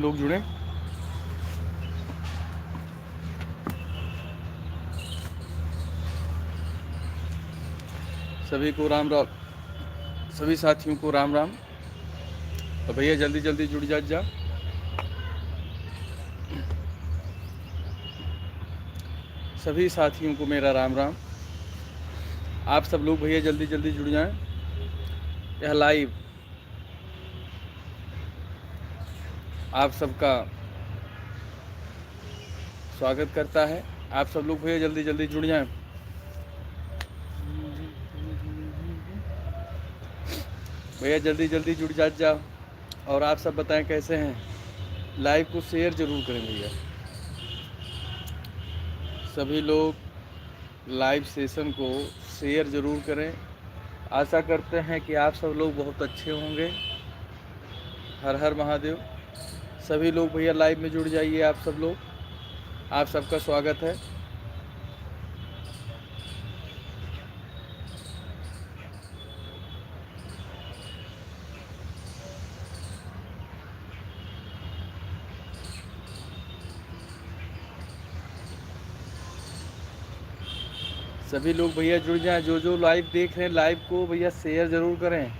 लोग जुड़े। सभी को राम राम, सभी साथियों को राम राम। तो भैया जल्दी जल्दी जुड़ जा। सभी साथियों को मेरा राम राम। आप सब लोग भैया जल्दी जल्दी जुड़ जाएं। यह लाइव आप सबका स्वागत करता है। आप सब लोग भैया जल्दी जल्दी जुड़ जाएं। भैया जल्दी जल्दी जुड़ जा। और आप सब बताएं कैसे हैं। लाइव को शेयर जरूर करें भैया। सभी लोग लाइव सेशन को शेयर जरूर करें। आशा करते हैं कि आप सब लोग बहुत अच्छे होंगे। हर हर महादेव। सभी लोग भैया लाइव में जुड़ जाइए। आप सब लोग, आप सबका स्वागत है। सभी लोग भैया जुड़ जाएं। जो लाइव देख रहे हैं लाइव को भैया शेयर ज़रूर करें।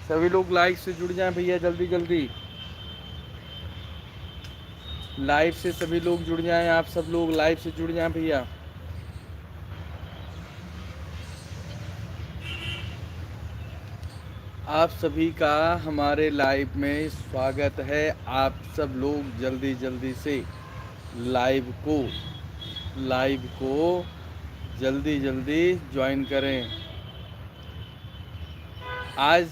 सभी लोग लाइव से जुड़ जाएं भैया जल्दी जल्दी। लाइव से सभी लोग जुड़ जाएं। आप सब लोग लाइव से जुड़ जाएं भैया। आप सभी का हमारे लाइव में स्वागत है। आप सब लोग जल्दी जल्दी से लाइव को जल्दी जल्दी ज्वाइन करें। आज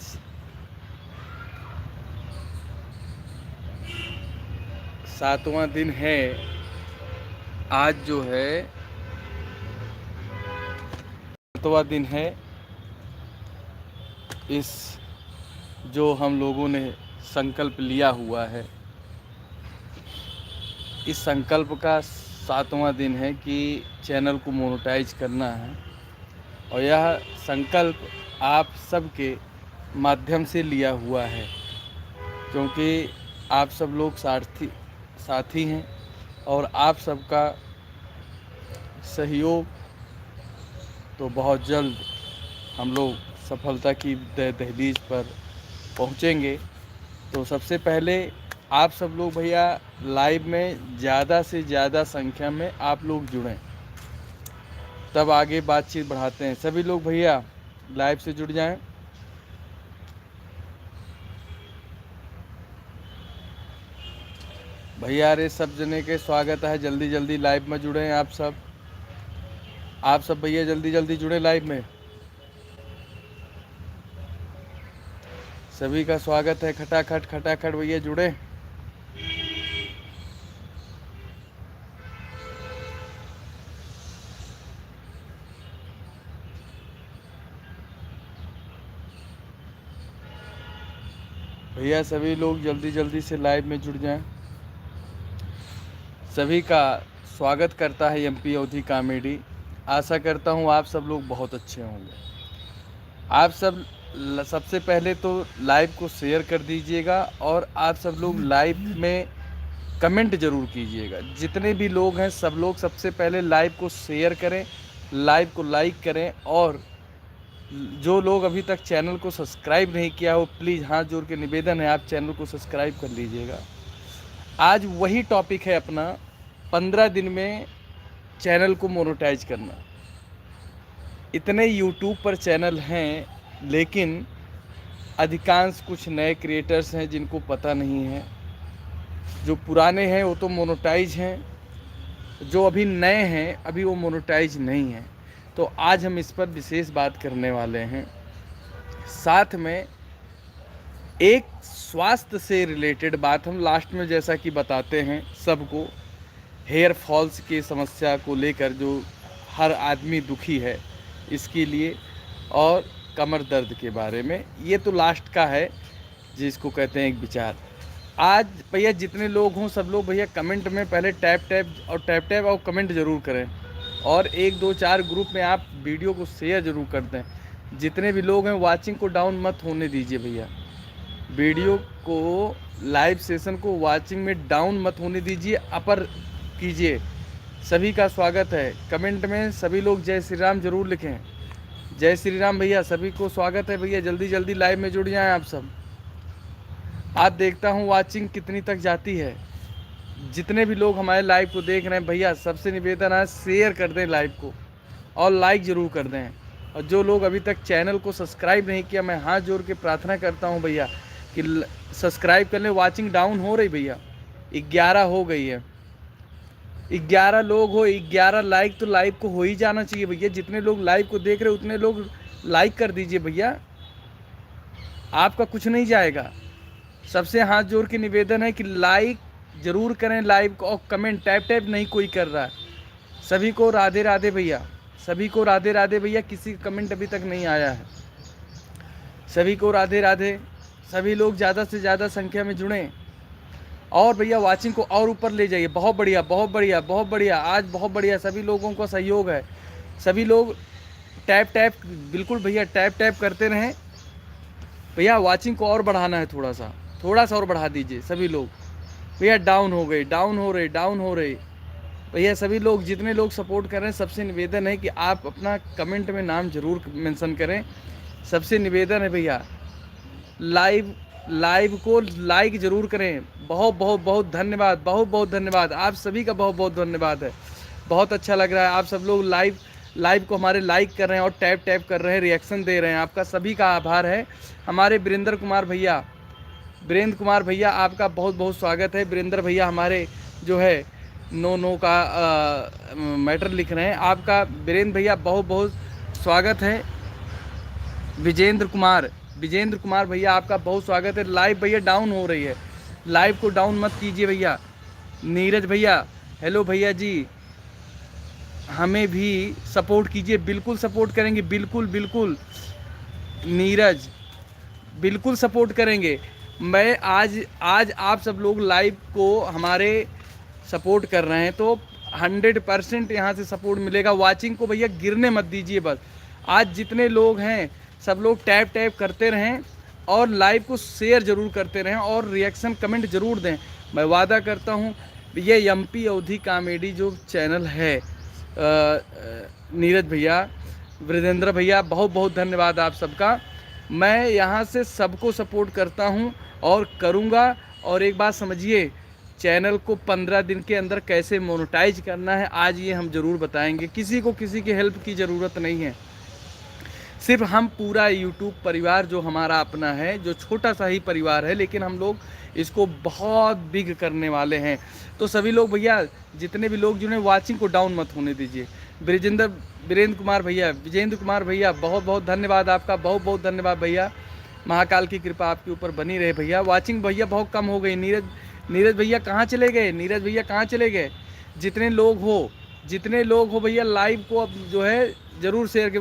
7वां दिन है। आज जो है 7वां दिन है। इस जो हम लोगों ने संकल्प लिया हुआ है, इस संकल्प का 7वां दिन है कि चैनल को मोनेटाइज करना है। और यह संकल्प आप सबके माध्यम से लिया हुआ है, क्योंकि आप सब लोग साथी हैं और आप सबका सहयोग तो बहुत जल्द हम लोग सफलता की दहलीज पर पहुंचेंगे। तो सबसे पहले आप सब लोग भैया लाइव में ज़्यादा से ज़्यादा संख्या में आप लोग जुड़ें, तब आगे बातचीत बढ़ाते हैं। सभी लोग भैया लाइव से जुड़ जाएं। भैया अरे सब जने के स्वागत है। जल्दी जल्दी लाइव में जुड़े हैं आप सब भैया जल्दी जल्दी जुड़े लाइव में। सभी का स्वागत है। खटाखट भैया जुड़े। भैया सभी लोग जल्दी जल्दी से लाइव में जुड़ जाएं। सभी का स्वागत करता है एमपी अवधी कॉमेडी। आशा करता हूँ आप सब लोग बहुत अच्छे होंगे। आप सब सबसे पहले तो लाइव को शेयर कर दीजिएगा और आप सब लोग लाइव में कमेंट ज़रूर कीजिएगा। जितने भी लोग हैं सब लोग सबसे पहले लाइव को शेयर करें, लाइव को लाइक करें। और जो लोग अभी तक चैनल को सब्सक्राइब नहीं किया हो, प्लीज़ हाथ जोड़ के निवेदन है आप चैनल को सब्सक्राइब कर लीजिएगा। आज वही टॉपिक है अपना, 15 दिन में चैनल को मोनेटाइज करना। इतने यूट्यूब पर चैनल हैं, लेकिन अधिकांश कुछ नए क्रिएटर्स हैं जिनको पता नहीं है। जो पुराने हैं वो तो मोनेटाइज हैं, जो अभी नए हैं अभी वो मोनेटाइज नहीं हैं। तो आज हम इस पर विशेष बात करने वाले हैं। साथ में एक स्वास्थ्य से रिलेटेड बात हम लास्ट में जैसा कि बताते हैं सबको, हेयर फॉल्स की समस्या को लेकर जो हर आदमी दुखी है इसके लिए, और कमर दर्द के बारे में। ये तो लास्ट का है जिसको कहते हैं एक विचार। आज भैया जितने लोग हों सब लोग भैया कमेंट में पहले टैप और कमेंट ज़रूर करें। और 1 2 4 ग्रुप में आप वीडियो को शेयर ज़रूर कर दें। जितने भी लोग हैं वाचिंग को डाउन मत होने दीजिए भैया। वीडियो को लाइव सेशन को वॉचिंग में डाउन मत होने दीजिए, अपर कीजिए। सभी का स्वागत है। कमेंट में सभी लोग जय श्री राम जरूर लिखें। जय श्री राम भैया, सभी को स्वागत है भैया। जल्दी जल्दी लाइव में जुड़ जाएं आप सब। आज देखता हूं वॉचिंग कितनी तक जाती है। जितने भी लोग हमारे लाइव को देख रहे हैं भैया, सबसे निवेदन है शेयर कर दें लाइव को और लाइक ज़रूर कर दें। और जो लोग अभी तक चैनल को सब्सक्राइब नहीं किया, मैं हाथ जोड़ के प्रार्थना करता हूं भैया कि सब्सक्राइब कर लें। वॉचिंग डाउन हो रही भैया, 11 हो गई है। 11 लोग हो, 11 लाइक तो लाइव को हो ही जाना चाहिए भैया। जितने लोग लाइव को देख रहे उतने लोग लाइक कर दीजिए भैया, आपका कुछ नहीं जाएगा। सबसे हाथ जोड़ के निवेदन है कि लाइक ज़रूर करें लाइव को, और कमेंट टैप नहीं कोई कर रहा है। सभी को राधे राधे भैया, सभी को राधे राधे भैया। किसी का कमेंट अभी तक नहीं आया है। सभी को राधे राधे। सभी लोग ज़्यादा से ज़्यादा संख्या में जुड़ें और भैया वॉचिंग को और ऊपर ले जाइए। बहुत बढ़िया, बहुत बढ़िया, बहुत बढ़िया। आज बहुत बढ़िया, सभी लोगों का सहयोग है। सभी लोग टैप बिल्कुल भैया, टैप करते रहें भैया। वॉचिंग को और बढ़ाना है, थोड़ा सा और बढ़ा दीजिए सभी लोग। भैया डाउन हो गए, डाउन हो रहे भैया। सभी लोग, जितने लोग सपोर्ट कर रहे हैं, सबसे निवेदन है कि आप अपना कमेंट में नाम ज़रूर मेंशन करें। सबसे निवेदन है भैया, लाइव को लाइक ज़रूर करें। बहुत धन्यवाद, बहुत धन्यवाद। आप सभी का बहुत धन्यवाद है। बहुत अच्छा लग रहा है, आप सब लोग लाइव को हमारे लाइक कर रहे हैं और टैप कर रहे हैं, रिएक्शन दे रहे हैं। आपका सभी का आभार है। हमारे वीरेंद्र कुमार भैया, आपका बहुत स्वागत है। वीरेंद्र भैया हमारे जो है नो का मैटर लिख रहे हैं। आपका वीरेंद्र भैया बहुत स्वागत है। विजेंद्र कुमार भैया, आपका बहुत स्वागत है। लाइव भैया डाउन हो रही है, लाइव को डाउन मत कीजिए भैया। नीरज भैया, हेलो भैया जी, हमें भी सपोर्ट कीजिए। बिल्कुल सपोर्ट करेंगे, बिल्कुल नीरज, बिल्कुल सपोर्ट करेंगे। मैं आज आप सब लोग लाइव को हमारे सपोर्ट कर रहे हैं तो 100% यहाँ से सपोर्ट मिलेगा। वॉचिंग को भैया गिरने मत दीजिए बस। आज जितने लोग हैं सब लोग टैप करते रहें और लाइव को शेयर ज़रूर करते रहें और रिएक्शन कमेंट ज़रूर दें। मैं वादा करता हूँ ये एमपी अवधी कॉमेडी जो चैनल है, नीरज भैया, वीरेंद्र भैया, बहुत धन्यवाद आप सबका। मैं यहाँ से सबको सपोर्ट करता हूँ और करूँगा। और एक बात समझिए, चैनल को 15 दिन के अंदर कैसे मोनेटाइज करना है, आज ये हम ज़रूर बताएंगे। किसी को किसी की हेल्प की ज़रूरत नहीं है। सिर्फ हम पूरा यूट्यूब परिवार जो हमारा अपना है, जो छोटा सा ही परिवार है, लेकिन हम लोग इसको बहुत बिग करने वाले हैं। तो सभी लोग भैया, जितने भी लोग जुड़े, वॉचिंग को डाउन मत होने दीजिए। वीरेंद्र कुमार भैया, विजेंद्र कुमार भैया, बहुत धन्यवाद आपका, बहुत धन्यवाद भैया। महाकाल की कृपा आपके ऊपर बनी रहे भैया। वॉचिंग भैया बहुत कम हो गई। नीरज भैया कहाँ चले गए? जितने लोग हो भैया, लाइव को अब जो है ज़रूर शेयर के।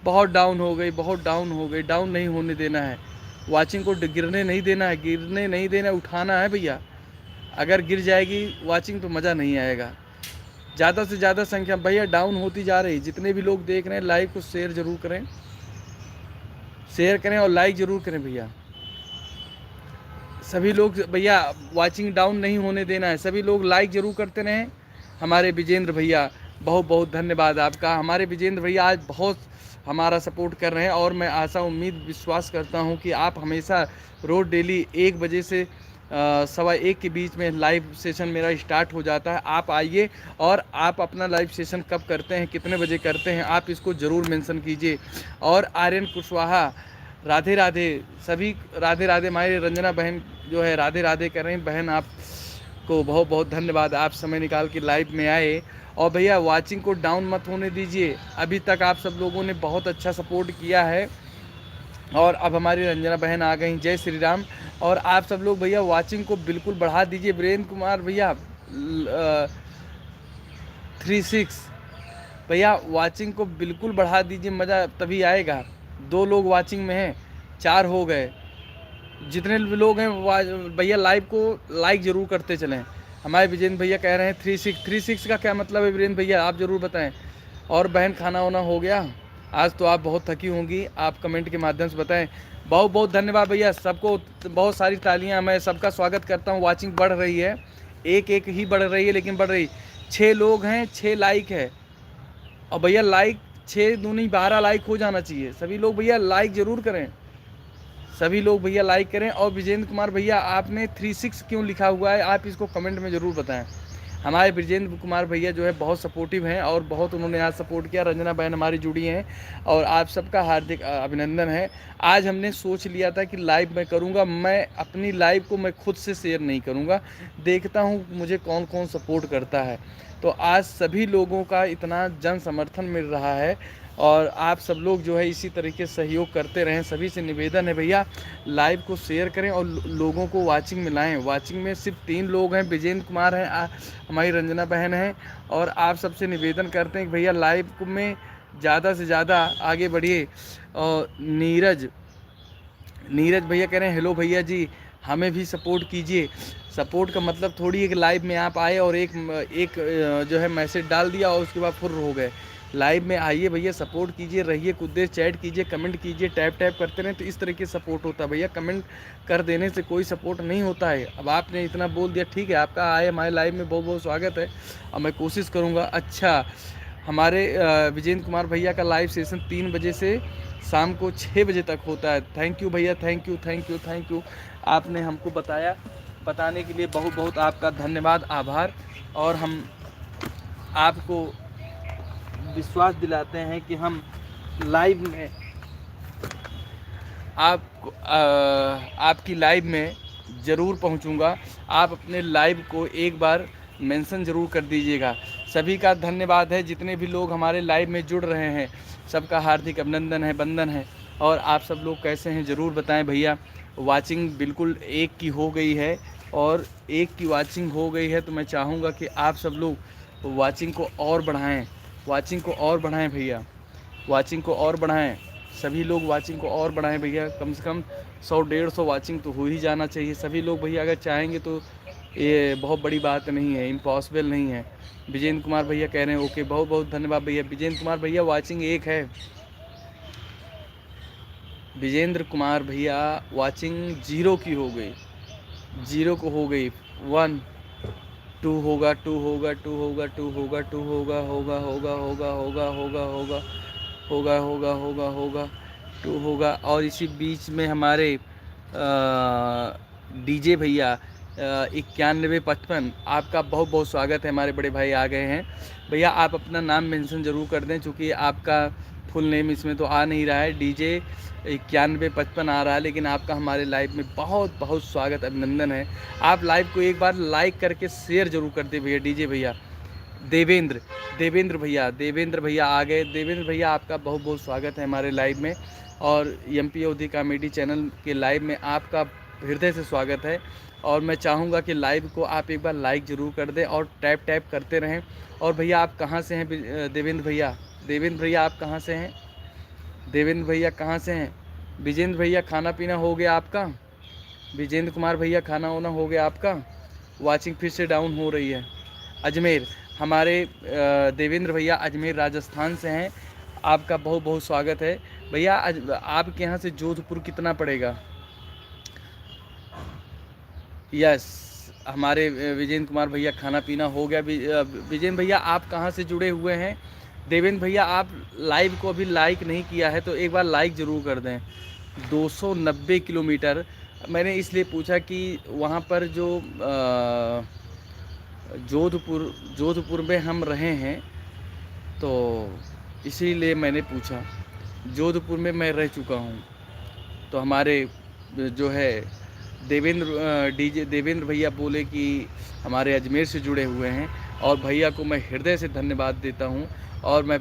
बहुत डाउन हो गई। डाउन नहीं होने देना है, वॉचिंग को गिरने नहीं देना है, उठाना है भैया। अगर गिर जाएगी वॉचिंग तो मज़ा नहीं आएगा। ज़्यादा से ज़्यादा संख्या भैया डाउन होती जा रही। जितने भी लोग देख रहे हैं लाइव को शेयर ज़रूर करें और लाइक ज़रूर करें भैया। सभी लोग भैया, वॉचिंग डाउन नहीं होने देना है। सभी लोग लाइक ज़रूर करते रहें। हमारे विजेंद्र भैया, बहुत धन्यवाद आपका। हमारे विजेंद्र भैया आज बहुत हमारा सपोर्ट कर रहे हैं और मैं आशा उम्मीद विश्वास करता हूं कि आप हमेशा रोज़ डेली 1 बजे से 1:15 के बीच में लाइव सेशन मेरा स्टार्ट हो जाता है। आप आइए और आप अपना लाइव सेशन कब करते हैं, कितने बजे करते हैं, आप इसको ज़रूर मेंशन कीजिए। और आर्यन कुशवाहा, राधे राधे। सभी राधे हमारी रंजना बहन जो है राधे कर रही हैं। बहन आपको बहुत धन्यवाद, आप समय निकाल के लाइव में आए। और भैया वॉचिंग को डाउन मत होने दीजिए। अभी तक आप सब लोगों ने बहुत अच्छा सपोर्ट किया है और अब हमारी रंजना बहन आ गई। जय श्री राम। और आप सब लोग भैया वॉचिंग को बिल्कुल बढ़ा दीजिए। वीरेंद्र कुमार भैया 36 भैया, वॉचिंग को बिल्कुल बढ़ा दीजिए, मज़ा तभी आएगा। 2 लोग वॉचिंग में हैं, 4 हो गए। जितने लोग हैं भैया लाइव को लाइक ज़रूर करते चलें। हमारे विजेंद्र भैया कह रहे हैं 36 का क्या मतलब है वीरेंद्र भैया, आप ज़रूर बताएं। और बहन खाना वाना हो गया? आज तो आप बहुत थकी होंगी, आप कमेंट के माध्यम से बताएं। बहुत बहुत धन्यवाद भैया, सबको बहुत सारी तालियां। मैं सबका स्वागत करता हूं। वाचिंग बढ़ रही है, एक एक ही बढ़ रही है लेकिन बढ़ रही। 6 लोग हैं, 6 लाइक है। और भैया लाइक 6 दूनी 12 लाइक हो जाना चाहिए। सभी लोग भैया लाइक ज़रूर करें, सभी लोग भैया लाइक करें। और विजेंद्र कुमार भैया आपने 36 क्यों लिखा हुआ है, आप इसको कमेंट में ज़रूर बताएं। हमारे विजेंद्र कुमार भैया जो है बहुत सपोर्टिव हैं और बहुत उन्होंने आज सपोर्ट किया। रंजना बहन हमारी जुड़ी हैं और आप सबका हार्दिक अभिनंदन है। आज हमने सोच लिया था कि लाइव मैं करूंगा, मैं अपनी लाइव को मैं खुद से शेयर नहीं करूंगा, देखता हूं मुझे कौन कौन सपोर्ट करता है। तो आज सभी लोगों का इतना जन समर्थन मिल रहा है और आप सब लोग जो है इसी तरीके से सहयोग करते रहें। सभी से निवेदन है भैया लाइव को शेयर करें और लोगों को वाचिंग में लाएँ। वाचिंग में सिर्फ 3 लोग हैं, विजेंद्र कुमार हैं, हमारी रंजना बहन है। और आप सबसे निवेदन करते हैं कि भैया लाइव में ज़्यादा से ज़्यादा आगे बढ़िए। और नीरज भैया कह रहे हैं हेलो भैया जी, हमें भी सपोर्ट कीजिए। सपोर्ट का मतलब थोड़ी है कि लाइव में आप आए और एक जो है मैसेज डाल दिया और उसके बाद फुर्र हो गए। लाइव में आइए भैया, सपोर्ट कीजिए, रहिए कूदिए, चैट कीजिए, कमेंट कीजिए, टैप करते रहें। तो इस तरीके से सपोर्ट होता है भैया। कमेंट कर देने से कोई सपोर्ट नहीं होता है। अब आपने इतना बोल दिया, ठीक है, आपका आए हमारे लाइव में बहुत बहुत स्वागत है और मैं कोशिश करूँगा। अच्छा, हमारे विजेंद्र कुमार भैया का लाइव सेशन 3 बजे से शाम को 6 बजे तक होता है। थैंक यू भैया, thank you thank you thank you. आपने हमको बताने के लिए बहुत बहुत आपका धन्यवाद, आभार। और हम आपको विश्वास दिलाते हैं कि हम लाइव में आपकी लाइव में ज़रूर पहुंचूंगा। आप अपने लाइव को एक बार मेंशन ज़रूर कर दीजिएगा। सभी का धन्यवाद है, जितने भी लोग हमारे लाइव में जुड़ रहे हैं सबका हार्दिक अभिनंदन है, वंदन है। और आप सब लोग कैसे हैं ज़रूर बताएं भैया। वाचिंग बिल्कुल 1 की हो गई है और 1 की वाचिंग हो गई है, तो मैं चाहूँगा कि आप सब लोग वाचिंग को और बढ़ाएं, वाचिंग को और बढ़ाएं भैया, वाचिंग को और बढ़ाएं। सभी लोग वाचिंग को और बढ़ाएं भैया। कम से कम 100-150 वाचिंग तो हो ही जाना चाहिए। सभी लोग भैया अगर चाहेंगे तो ये बहुत बड़ी बात नहीं है, इम्पॉसिबल नहीं है। विजेंद्र कुमार भैया कह रहे हैं ओके, बहुत बहुत धन्यवाद भैया। विजेंद्र कुमार भैया वाचिंग 1 है। विजेंद्र कुमार भैया वाचिंग 0 की हो गई, 0 को हो गई। 1 2 होगा, 2 होगा, 2 होगा, 2 होगा, 2 होगा, होगा होगा होगा होगा होगा होगा होगा होगा होगा होगा 2 होगा। और इसी बीच में हमारे डीजे भैया 9155, आपका बहुत बहुत स्वागत है। हमारे बड़े भाई आ गए हैं। भैया आप अपना नाम मेंशन ज़रूर कर दें, चूँकि आपका फुल नेम इसमें तो आ नहीं रहा है। डीजे 9155 आ रहा है, लेकिन आपका हमारे लाइव में बहुत बहुत स्वागत, अभिनंदन है। आप लाइव को एक बार लाइक करके शेयर ज़रूर कर दें भैया। डीजे भैया देवेंद्र भैया आ गए। देवेंद्र भैया आपका बहुत बहुत स्वागत है हमारे लाइव में। और एमपी अवधी कॉमेडी चैनल के लाइव में आपका हृदय से स्वागत है। और मैं चाहूँगा कि लाइव को आप एक बार लाइक ज़रूर कर दें और टैप करते रहें। और भैया आप कहाँ से हैं देवेंद्र भैया आप कहाँ से हैं? देवेंद्र भैया कहाँ से हैं? विजेंद्र भैया खाना पीना हो गया आपका? विजेंद्र कुमार भैया खाना वाना हो गया आपका? वाचिंग फिर से डाउन हो रही है। अजमेर, हमारे देवेंद्र भैया अजमेर राजस्थान से हैं। आपका बहुत बहुत स्वागत है भैया। आपके यहाँ से जोधपुर कितना पड़ेगा? यस, हमारे विजेंद्र कुमार भैया खाना पीना हो गया। विजेंद्र भैया आप कहाँ से जुड़े हुए हैं? देवेंद्र भैया आप लाइव को अभी लाइक नहीं किया है तो एक बार लाइक ज़रूर कर दें। 290 किलोमीटर, मैंने इसलिए पूछा कि वहाँ पर जो जोधपुर में हम रहे हैं तो इसीलिए मैंने पूछा। जोधपुर में मैं रह चुका हूँ। तो हमारे जो है देवेंद्र भैया बोले कि हमारे अजमेर से जुड़े हुए हैं। और भैया को मैं हृदय से धन्यवाद देता हूँ। और मैं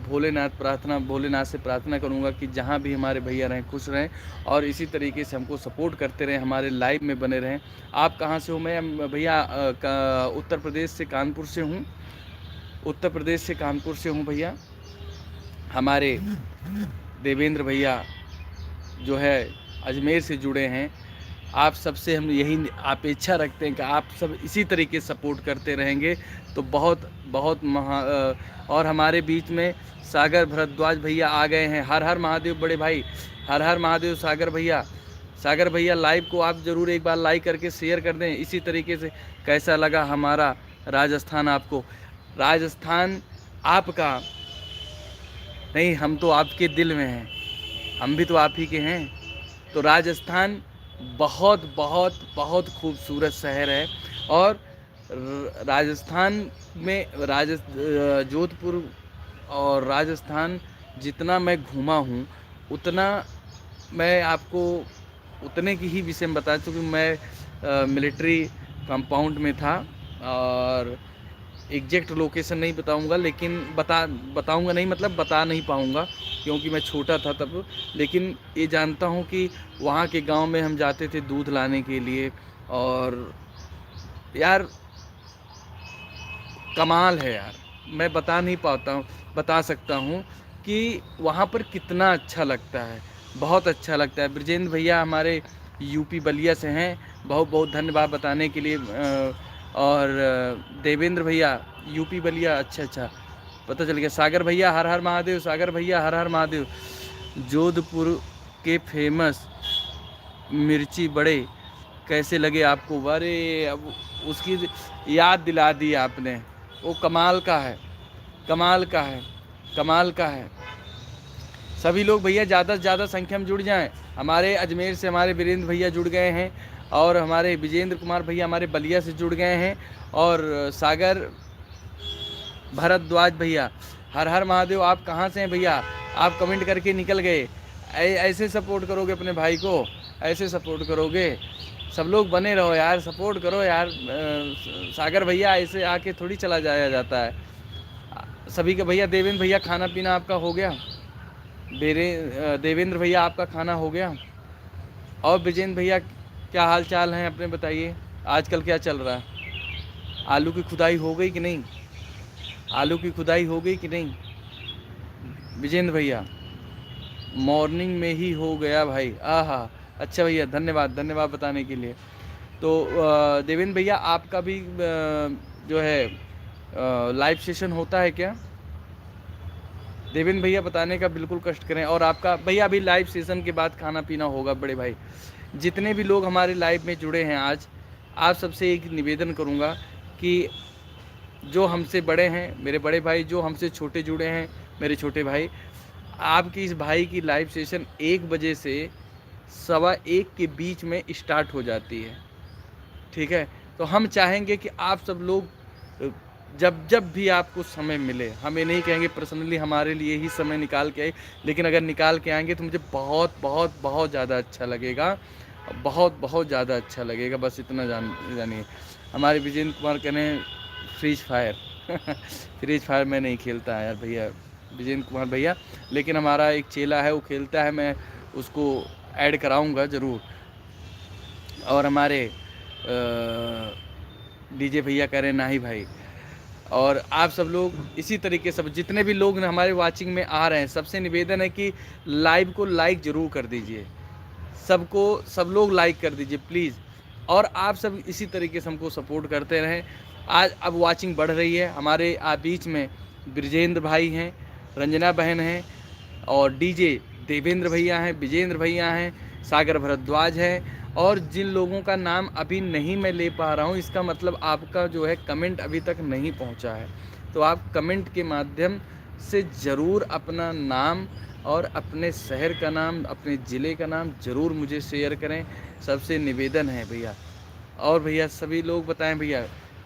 भोलेनाथ से प्रार्थना करूँगा कि जहाँ भी हमारे भैया रहें खुश रहें और इसी तरीके से हमको सपोर्ट करते रहें, हमारे लाइव में बने रहें। आप कहाँ से हो? मैं भैया उत्तर प्रदेश से कानपुर से हूँ भैया। हमारे देवेंद्र भैया जो है अजमेर से जुड़े हैं आप सबसे हम यही अपेक्षा रखते हैं कि आप सब इसी तरीके से सपोर्ट करते रहेंगे तो बहुत बहुत और हमारे बीच में सागर भरद्वाज भैया आ गए हैं। हर हर महादेव बड़े भाई, हर हर महादेव सागर भैया। सागर भैया लाइव को आप ज़रूर एक बार लाइक करके शेयर कर दें। इसी तरीके से कैसा लगा हमारा राजस्थान आपको? राजस्थान आपका नहीं, हम तो आपके दिल में हैं, हम भी तो आप ही के हैं। तो राजस्थान बहुत बहुत बहुत खूबसूरत शहर है। और राजस्थान में जोधपुर और राजस्थान जितना मैं घूमा हूँ उतना मैं आपको उतने की ही विषय में बता, चूँकि मैं मिलिट्री कंपाउंड में था और एग्जैक्ट लोकेशन नहीं बताऊंगा, लेकिन बताऊंगा नहीं, मतलब बता नहीं पाऊंगा क्योंकि मैं छोटा था तब। लेकिन ये जानता हूँ कि वहाँ के गांव में हम जाते थे दूध लाने के लिए, और यार कमाल है यार, मैं बता नहीं पाता हूँ, बता सकता हूँ कि वहाँ पर कितना अच्छा लगता है, बहुत अच्छा लगता है। ब्रजेंद्र भैया हमारे यूपी बलिया से हैं, बहुत बहुत धन्यवाद बताने के लिए। और देवेंद्र भैया यूपी बलिया, अच्छा अच्छा पता चल गया। सागर भैया हर हर महादेव, सागर भैया हर हर महादेव। जोधपुर के फेमस मिर्ची बड़े कैसे लगे आपको? अरे अब उसकी याद दिला दी आपने, वो कमाल का है, कमाल का है, कमाल का है। सभी लोग भैया ज़्यादा से ज़्यादा संख्या में जुड़ जाएं। हमारे अजमेर से हमारे वीरेंद्र भैया जुड़ गए हैं, और हमारे विजेंद्र कुमार भैया हमारे बलिया से जुड़ गए हैं, और सागर भरद्वाज भैया हर हर महादेव। आप कहाँ से हैं भैया? आप कमेंट करके निकल गए। ऐसे सपोर्ट करोगे अपने भाई को, ऐसे सपोर्ट करोगे? सब लोग बने रहो यार, सपोर्ट करो यार। सागर भैया ऐसे आके थोड़ी चला जाया जाता है सभी का। भैया देवेंद्र भैया खाना पीना आपका हो गया? देवेंद्र भैया आपका खाना हो गया? और विजेंद्र भैया क्या हाल चाल हैं अपने बताइए, आजकल क्या चल रहा है? आलू की खुदाई हो गई कि नहीं? आलू की खुदाई हो गई कि नहीं विजेंद्र भैया? मॉर्निंग में ही हो गया भाई। आहा, अच्छा भैया, धन्यवाद धन्यवाद बताने के लिए। तो देवेंद्र भैया आपका भी जो है लाइव सेशन होता है क्या? देवेंद्र भैया बताने का बिल्कुल कष्ट करें। और आपका भैया अभी लाइव सेशन के बाद खाना पीना होगा बड़े भाई। जितने भी लोग हमारे लाइव में जुड़े हैं आज, आप सबसे एक निवेदन करूंगा कि जो हमसे बड़े हैं मेरे बड़े भाई, जो हमसे छोटे जुड़े हैं मेरे छोटे भाई, आपकी इस भाई की लाइव सेशन 1 बजे से 1:15 के बीच में स्टार्ट हो जाती है, ठीक है? तो हम चाहेंगे कि आप सब लोग जब जब भी आपको समय मिले, हमें नहीं कहेंगे पर्सनली हमारे लिए ही समय निकाल के आए, लेकिन अगर निकाल के आएंगे तो मुझे बहुत बहुत बहुत ज़्यादा अच्छा लगेगा, बहुत बहुत ज़्यादा अच्छा लगेगा। बस इतना जानिए। हमारे विजेंद्र कुमार कहने फ्रीज फायर फ्रीज फायर मैं नहीं खेलता है यार भैया, विजेंद्र कुमार भैया, लेकिन हमारा एक चेला है वो खेलता है, मैं उसको ऐड कराऊंगा ज़रूर। और हमारे डीजे भैया कह रहे ना ही भाई। और आप सब लोग इसी तरीके से जितने भी लोग हमारे वाचिंग में आ रहे हैं, सबसे निवेदन है कि लाइव को लाइक ज़रूर कर दीजिए, सब लोग लाइक कर दीजिए प्लीज़। और आप सब इसी तरीके से हमको सपोर्ट करते रहें। आज अब वाचिंग बढ़ रही है। हमारे बीच में ब्रजेंद्र भाई हैं, रंजना बहन हैं, और डीजे देवेंद्र भैया हैं, विजेंद्र भैया हैं, सागर भरद्वाज हैं, और जिन लोगों का नाम अभी नहीं मैं ले पा रहा हूँ, इसका मतलब आपका जो है कमेंट अभी तक नहीं पहुँचा है। तो आप कमेंट के माध्यम से ज़रूर अपना नाम और अपने शहर का नाम, अपने ज़िले का नाम ज़रूर मुझे शेयर करें, सबसे निवेदन है भैया। और भैया सभी लोग बताएं भैया,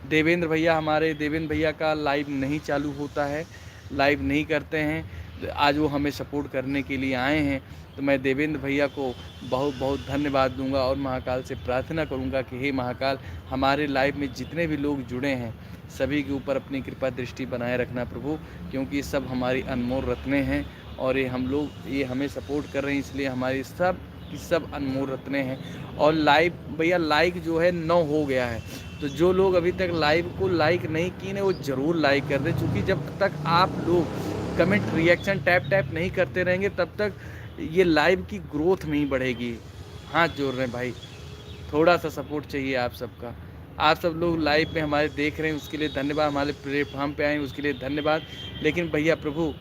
देवेंद्र भैया, हमारे देवेंद्र भैया का लाइव नहीं चालू होता है, लाइव नहीं करते हैं। आज वो हमें सपोर्ट करने के लिए आए हैं, तो मैं देवेंद्र भैया को बहुत बहुत धन्यवाद दूंगा, और महाकाल से प्रार्थना करूंगा कि हे महाकाल, हमारे लाइव में जितने भी लोग जुड़े हैं सभी के ऊपर अपनी कृपा दृष्टि बनाए रखना प्रभु, क्योंकि सब हमारी अनमोल रत्नें हैं, और ये हमें सपोर्ट कर रहे हैं, इसलिए हमारी सब अनमोल रत्नें हैं। और लाइव भैया लाइक जो है 9 हो गया है, तो जो लोग अभी तक लाइव को लाइक नहीं किए हैं वो ज़रूर लाइक कर दें, क्योंकि जब तक आप लोग कमेंट रिएक्शन टैप नहीं करते रहेंगे तब तक ये लाइव की ग्रोथ नहीं बढ़ेगी। हाथ जोड़ रहे हैं भाई, थोड़ा सा सपोर्ट चाहिए आप सबका। आप सब लोग लाइव में हमारे देख रहे हैं उसके लिए धन्यवाद, हमारे प्लेटफॉर्म पे आए उसके लिए धन्यवाद। लेकिन भैया प्रभु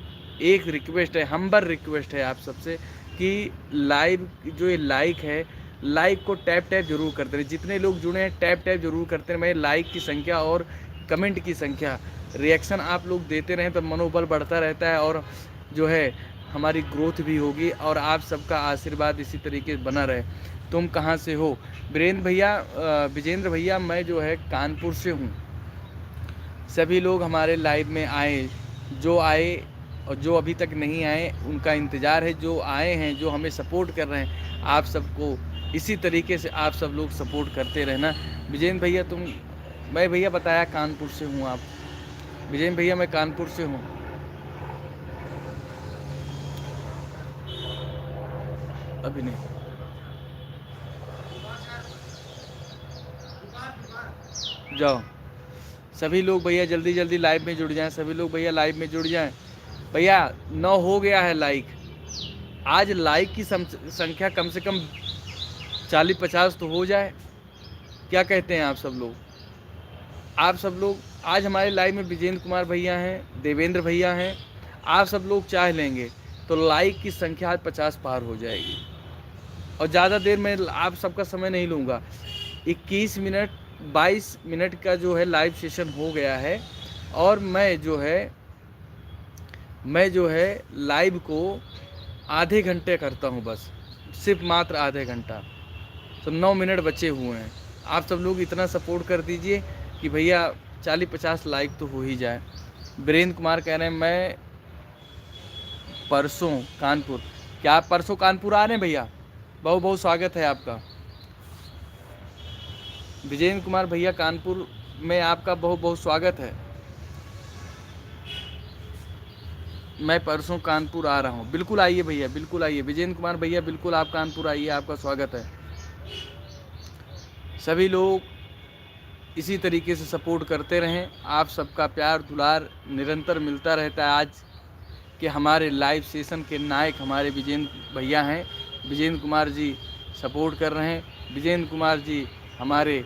एक रिक्वेस्ट है, हम्बल रिक्वेस्ट है आप सबसे कि लाइव जो ये लाइक है, लाइक को टैप जरूर करते रहें। जितने लोग जुड़े हैं टैप जरूर करते रहें। मैं लाइक की संख्या और कमेंट की संख्या, रिएक्शन आप लोग देते रहें तो मनोबल बढ़ता रहता है और जो है हमारी ग्रोथ भी होगी और आप सबका आशीर्वाद इसी तरीके बना रहे। तुम कहाँ से हो? विजेंद्र भैया मैं जो है कानपुर से हूँ। सभी लोग हमारे लाइव में आए, जो आए और जो अभी तक नहीं आए उनका इंतज़ार है, जो आए हैं जो हमें सपोर्ट कर रहे हैं, आप सबको इसी तरीके से आप सब लोग सपोर्ट करते रहना। विजेंद्र भैया मैं भैया बताया कानपुर से हूँ। आप विजेंद्र भैया मैं कानपुर से हूँ। अभी नहीं, जाओ सभी लोग भैया जल्दी जल्दी लाइव में जुड़ जाएं। सभी लोग भैया लाइव में जुड़ जाएं। भैया 9 हो गया है लाइक। आज लाइक की संख्या कम से कम 40-50 तो हो जाए। क्या कहते हैं आप सब लोग? आप सब लोग आज हमारे लाइव में विजेंद्र कुमार भैया हैं, देवेंद्र भैया हैं। आप सब लोग चाह लेंगे तो लाइक की संख्या आज 50 पार हो जाएगी। और ज़्यादा देर मैं आप सबका समय नहीं लूँगा। 21 मिनट 22 मिनट का जो है लाइव सेशन हो गया है और मैं जो है लाइव को आधे घंटे करता हूँ, बस सिर्फ मात्र आधे घंटा। तो 9 मिनट बचे हुए हैं। आप सब लोग इतना सपोर्ट कर दीजिए कि भैया 40-50 लाइक तो हो ही जाए। वीरेंद्र कुमार कह रहे हैं मैं परसों कानपुर। क्या आप परसों कानपुर आ रहे हैं भैया? बहुत बहुत स्वागत है आपका। विजेंद्र कुमार भैया कानपुर में आपका बहुत बहुत स्वागत है। मैं परसों कानपुर आ रहा हूँ। बिल्कुल आइए भैया, बिल्कुल आइए। विजेंद्र कुमार भैया बिल्कुल आप कानपुर आइए, आपका स्वागत है। सभी लोग इसी तरीके से सपोर्ट करते रहें। आप सबका प्यार दुलार निरंतर मिलता रहता है। आज के हमारे लाइव सेशन के नायक हमारे विजेंद्र भैया हैं। विजेंद्र कुमार जी सपोर्ट कर रहे हैं। विजेंद्र कुमार जी हमारे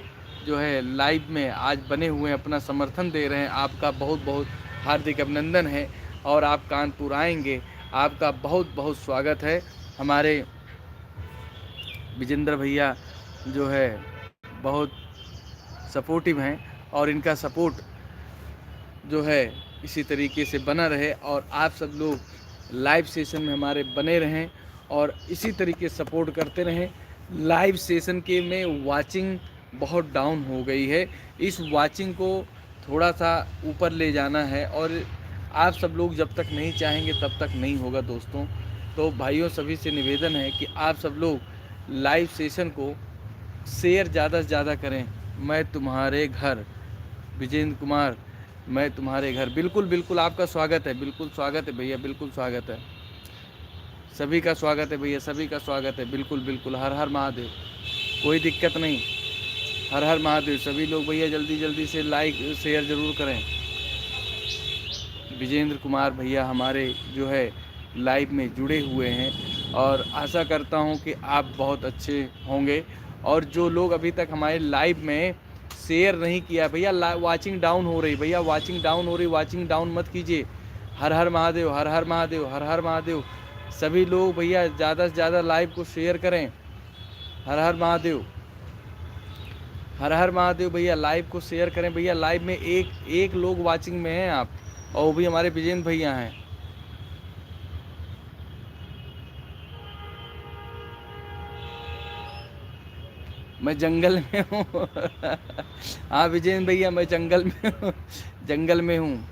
जो है लाइव में आज बने हुए हैं, अपना समर्थन दे रहे हैं। आपका बहुत बहुत हार्दिक अभिनंदन है और आप कानपुर आएंगे, आपका बहुत बहुत स्वागत है। हमारे विजेंद्र भैया जो है बहुत सपोर्टिव हैं और इनका सपोर्ट जो है इसी तरीके से बना रहे और आप सब लोग लाइव सेशन में हमारे बने रहें और इसी तरीके से सपोर्ट करते रहें। लाइव सेशन के में वाचिंग बहुत डाउन हो गई है। इस वाचिंग को थोड़ा सा ऊपर ले जाना है और आप सब लोग जब तक नहीं चाहेंगे तब तक नहीं होगा दोस्तों। तो भाइयों सभी से निवेदन है कि आप सब लोग लाइव सेशन को शेयर ज़्यादा से ज़्यादा करें। मैं तुम्हारे घर, विजेंद्र कुमार मैं तुम्हारे घर। बिल्कुल बिल्कुल आपका स्वागत है, बिल्कुल स्वागत है भैया, बिल्कुल स्वागत है। सभी का स्वागत है भैया, सभी का स्वागत है। बिल्कुल बिल्कुल। हर हर महादेव, कोई दिक्कत नहीं। हर हर महादेव। सभी लोग भैया जल्दी जल्दी से लाइक शेयर ज़रूर करें। विजेंद्र कुमार भैया हमारे जो है लाइव में जुड़े हुए हैं और आशा करता हूं कि आप बहुत अच्छे होंगे। और जो लोग अभी तक हमारे लाइव में शेयर नहीं किया भैया, वाचिंग डाउन हो रही भैया, वाचिंग डाउन हो रही। वाचिंग डाउन मत कीजिए। हर हर महादेव, हर हर महादेव, हर हर महादेव। सभी लोग भैया ज़्यादा से ज़्यादा लाइव को शेयर करें। हर हर महादेव, हर हर महादेव भैया। लाइव को शेयर करें भैया। लाइव में एक लोग वाचिंग में हैं आप, और वो भी हमारे विजेंद्र भैया हैं। मैं जंगल में हूँ। हाँ विजेंद्र भैया मैं जंगल में हूँ, जंगल में हूँ।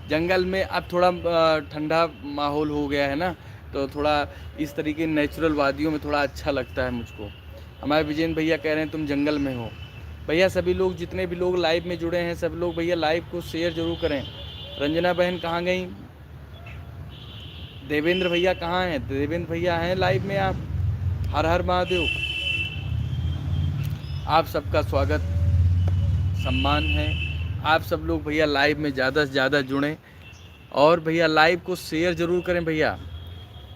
जंगल में अब थोड़ा ठंडा माहौल हो गया है ना, तो थोड़ा इस तरीके नेचुरल वादियों में थोड़ा अच्छा लगता है मुझको। हमारे विजेंद्र भैया कह रहे हैं तुम जंगल में हो। भैया सभी लोग जितने भी लोग लाइव में जुड़े हैं सब लोग भैया लाइव को शेयर ज़रूर करें। रंजना बहन कहाँ गई? देवेंद्र भैया कहाँ हैं? देवेंद्र भैया हैं लाइव में आप? हर हर महादेव। आप सबका स्वागत सम्मान है। आप सब लोग भैया लाइव में ज़्यादा से ज़्यादा जुड़ें और भैया लाइव को शेयर ज़रूर करें भैया।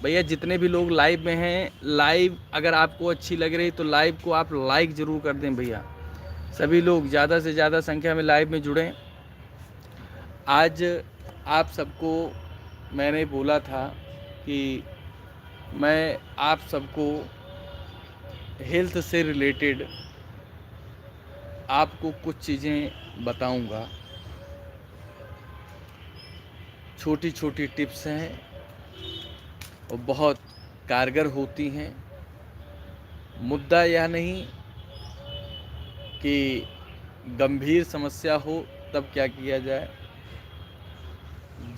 भैया जितने भी लोग लाइव में हैं, लाइव अगर आपको अच्छी लग रही तो लाइव को आप लाइक ज़रूर कर दें भैया। सभी लोग ज़्यादा से ज़्यादा संख्या में लाइव में जुड़ें। आज आप सबको मैंने बोला था कि मैं आप सबको हेल्थ से रिलेटेड आपको कुछ चीज़ें बताऊंगा। छोटी छोटी टिप्स हैं और बहुत कारगर होती हैं। मुद्दा यह नहीं कि गंभीर समस्या हो तब क्या किया जाए।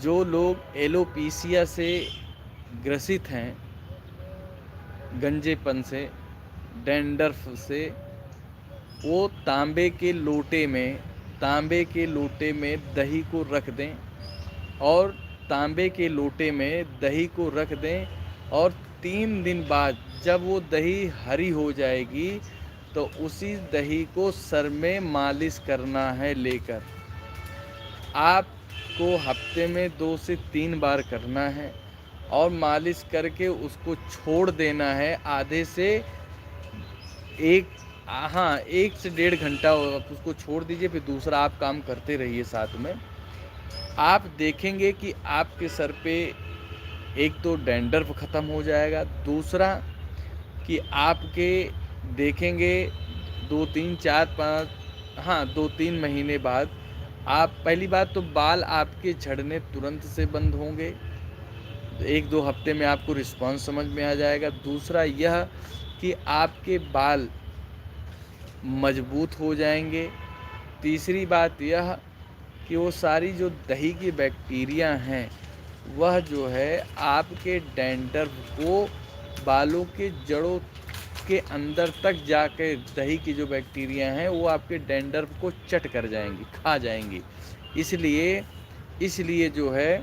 जो लोग एलोपीसिया से ग्रसित हैं, गंजेपन से, डैंड्रफ से, वो तांबे के लोटे में दही को रख दें और तांबे के लोटे में दही को रख दें और 3 दिन बाद जब वो दही हरी हो जाएगी तो उसी दही को सर में मालिश करना है लेकर। आपको हफ्ते में 2 से 3 बार करना है और मालिश करके उसको छोड़ देना है आधे से 1 से 1.5 घंटा उसको छोड़ दीजिए, फिर दूसरा आप काम करते रहिए साथ में। आप देखेंगे कि आपके सर पे एक तो डैंड्रफ ख़त्म हो जाएगा, दूसरा कि आपके देखेंगे 2-3 महीने बाद आप, पहली बात तो बाल आपके झड़ने तुरंत से बंद होंगे, 1-2 हफ्ते में आपको रिस्पांस समझ में आ जाएगा। दूसरा यह कि आपके बाल मजबूत हो जाएंगे। तीसरी बात यह कि वो सारी जो दही की बैक्टीरिया हैं वह जो है आपके डैंड्रफ को बालों के जड़ों के अंदर तक जाकर दही की जो बैक्टीरिया हैं वो आपके डैंड्रफ को चट कर जाएंगी, खा जाएंगी। इसलिए जो है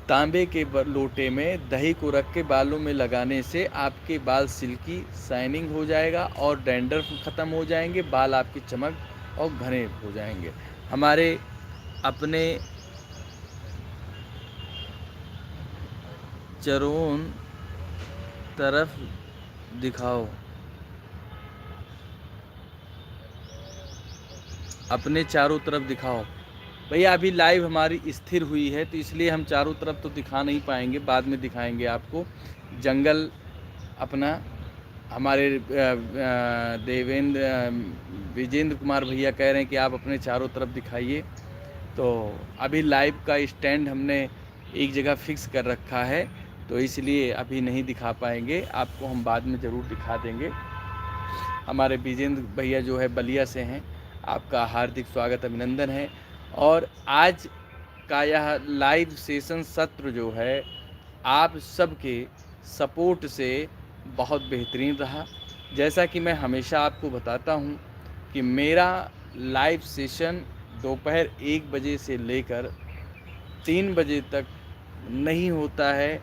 तांबे के लोटे में दही को रख के बालों में लगाने से आपके बाल सिल्की शाइनिंग हो जाएगा और डैंड्रफ ख़त्म हो जाएंगे, बाल आपकी चमक और घने हो जाएंगे। हमारे अपने चारों तरफ दिखाओ, अपने चारों तरफ दिखाओ। भैया अभी लाइव हमारी स्थिर हुई है तो इसलिए हम चारों तरफ तो दिखा नहीं पाएंगे, बाद में दिखाएंगे आपको। जंगल अपना हमारे विजेंद्र कुमार भैया कह रहे हैं कि आप अपने चारों तरफ दिखाइए। तो अभी लाइव का स्टैंड हमने एक जगह फिक्स कर रखा है तो इसलिए अभी नहीं दिखा पाएंगे, आपको हम बाद में ज़रूर दिखा देंगे। हमारे विजेंद्र भैया जो है बलिया से हैं, आपका हार्दिक स्वागत अभिनंदन है। और आज का यह लाइव सेशन सत्र जो है आप सबके सपोर्ट से बहुत बेहतरीन रहा। जैसा कि मैं हमेशा आपको बताता हूं कि मेरा लाइव सेशन दोपहर 1 बजे से लेकर 3 बजे तक नहीं होता है,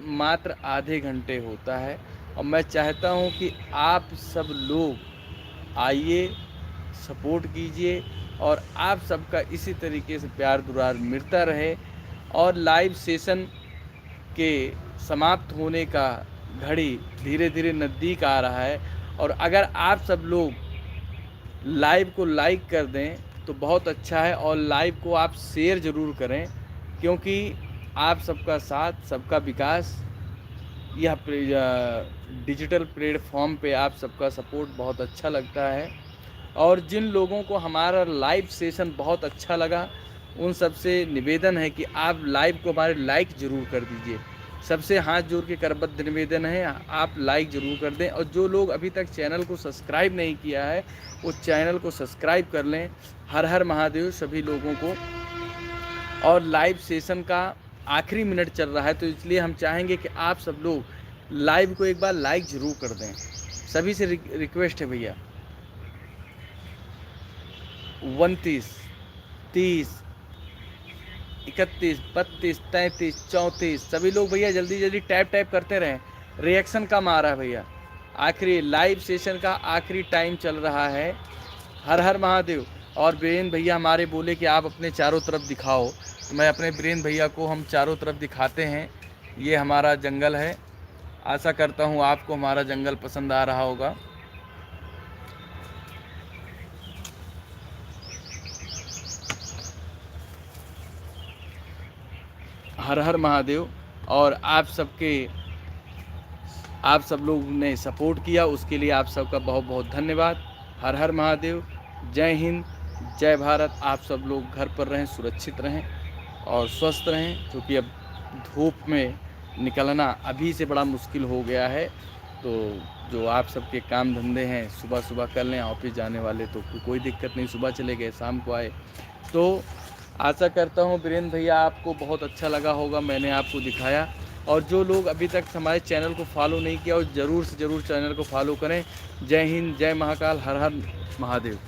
मात्र आधे घंटे होता है। और मैं चाहता हूं कि आप सब लोग आइए, सपोर्ट कीजिए और आप सबका इसी तरीके से प्यार दुलार मिलता रहे। और लाइव सेशन के समाप्त होने का घड़ी धीरे धीरे नज़दीक आ रहा है और अगर आप सब लोग लाइव को लाइक कर दें तो बहुत अच्छा है और लाइव को आप शेयर ज़रूर करें, क्योंकि आप सबका साथ सबका विकास, यह डिजिटल प्लेटफॉर्म पे आप सबका सपोर्ट बहुत अच्छा लगता है। और जिन लोगों को हमारा लाइव सेशन बहुत अच्छा लगा उन सबसे निवेदन है कि आप लाइव को हमारे लाइक ज़रूर कर दीजिए। सबसे हाथ जोड़ के करबद्ध निवेदन है, आप लाइक ज़रूर कर दें। और जो लोग अभी तक चैनल को सब्सक्राइब नहीं किया है वो चैनल को सब्सक्राइब कर लें। हर हर महादेव सभी लोगों को। और लाइव सेशन का आखिरी मिनट चल रहा है तो इसलिए हम चाहेंगे कि आप सब लोग लाइव को एक बार लाइक ज़रूर कर दें, सभी से रिक्वेस्ट है भैया। 29, 30, 31, 32, 33, 34 सभी लोग भैया जल्दी जल्दी टैप करते रहें, रिएक्शन कम आ रहा है भैया। आखिरी लाइव सेशन का आखिरी टाइम चल रहा है। हर हर महादेव। और बीरेन भैया हमारे बोले कि आप अपने चारों तरफ दिखाओ, तो मैं अपने बीरेन भैया को हम चारों तरफ दिखाते हैं। ये हमारा जंगल है। आशा करता हूँ आपको हमारा जंगल पसंद आ रहा होगा। हर हर महादेव। और आप सब लोग ने सपोर्ट किया, उसके लिए आप सबका बहुत बहुत धन्यवाद। हर हर महादेव। जय हिंद, जय भारत। आप सब लोग घर पर रहें, सुरक्षित रहें और स्वस्थ रहें, क्योंकि अब धूप में निकलना अभी से बड़ा मुश्किल हो गया है। तो जो आप सबके काम धंधे हैं सुबह सुबह कर लें, ऑफिस जाने वाले तो कोई दिक्कत नहीं, सुबह चले गए शाम को आए। तो आशा करता हूँ बीरेन भैया आपको बहुत अच्छा लगा होगा, मैंने आपको दिखाया। और जो लोग अभी तक हमारे चैनल को फॉलो नहीं किया, और ज़रूर से ज़रूर चैनल को फॉलो करें। जय हिंद, जय महाकाल, हर हर महादेव।